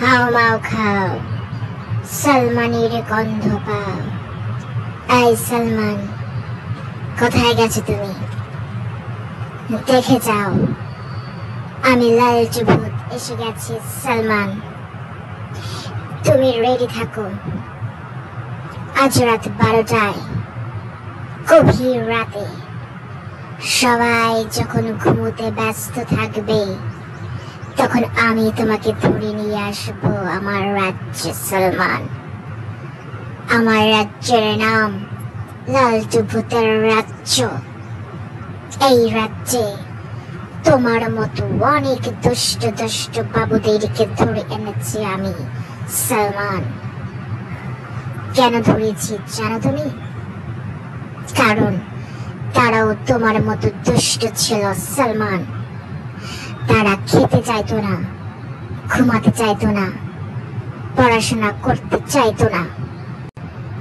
হাওমাও খাও, সালমানের গন্ধ পাও। এই সালমান, কোথায় গেছো তুমি? দেখে যাও, আমি লালচু ভূত এসে গেছি। সালমান, তুমি রেডি থাকো। আজ রাত 12টায়, গভীর রাতে, সবাই যখন ঘুমোতে ব্যস্ত থাকবে, তখন আমি তোমাকে ধরে নিয়ে আসবো আমার রাজ্যে। সালমান, আমার রাজ্যের নাম লালচু ভূতের রাজ্য। এই রাজ্যে তোমার মতো অনেক দুষ্ট দুষ্ট বাবুদেরকে ধরে এনেছি আমি। সালমান, কেন ধরেছি জানো তুমি? কারণ তারাও তোমার মতো দুষ্ট ছিল। সালমান, তারা খেতে চাইতো না, ঘুমাতে চাইতো না, পড়াশোনা করতে চাইতো না,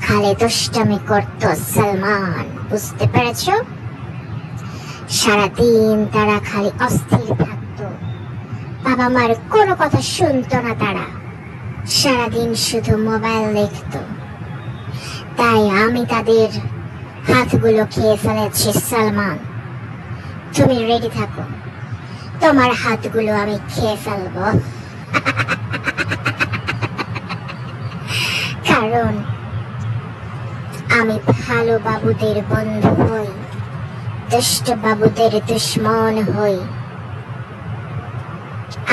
খালি দুষ্টামি করত। সালমান, বুঝতে পেরেছো? সারাদিন তারা খালি অস্থির থাকতো, বাবা মার কোনো কথা শুনতো না। তারা সারাদিন শুধু মোবাইল দেখতো। তাই আমি তাদের হাতগুলো খেয়ে ফেলেছি। সালমান, তুমি রেডি থাকো, তোমার হাতগুলো আমি খেয়ে ফেলবো। কারণ আমি ভালো বাবুদের বন্ধু হই, দুষ্ট বাবুদের দুশ্মন হই।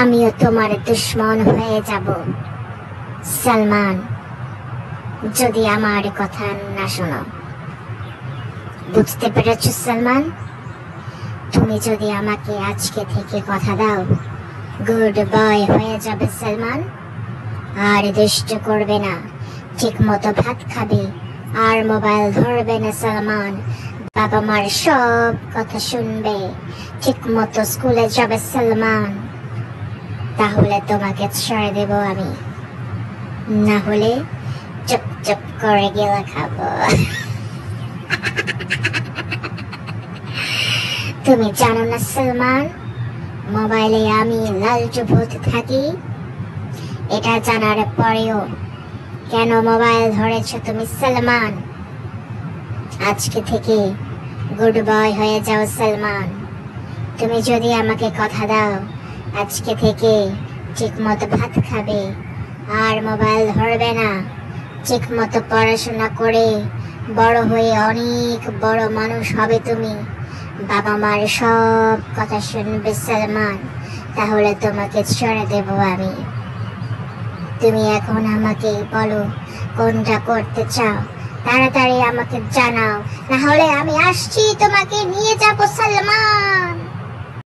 আমিও তোমার দুশ্মন হয়ে যাব সালমান, যদি আমার কথা না শোনো। বুঝতে পেরেছো সালমান? তুমি যদি আমাকে আজকে থেকে কথা দাও, গুড বয় হয়ে যাবে সালমান। আর দুষ্ট করবে না, ঠিক মতো ভাত খাবে, আর মোবাইল ধরবে না সালমান। বাবা মার সব কথা শুনবে, ঠিক মতো স্কুলে যাবে সালমান। তাহলে তোমাকে ছেড়ে দেব আমি, না হলে চুপ চুপ করে গেলে খাবো। তুমি জানো না সালমান, মোবাইলে আমি লালচু ভূত থাকি? এটা জানার পরেও কেন মোবাইল ধরেছো তুমি সালমান? আজকে থেকে গুড বয় হয়ে যাও সালমান। তুমি যদি আমাকে কথা দাও, আজকে থেকে ঠিক মতো ভাত খাবে, আর মোবাইল ধরবে না, ঠিক মতো পড়াশোনা করে বড় হয়ে অনেক বড় মানুষ হবে তুমি, বাবা মার সব কথা শুনবে সালমান, তাহলে তোমাকে ছেড়ে দেব আমি। তুমি এখন আমাকে বলো কোনটা করতে চাও, তাড়াতাড়ি আমাকে জানাও, না হলে আমি আসছি তোমাকে নিয়ে যাব সালমান।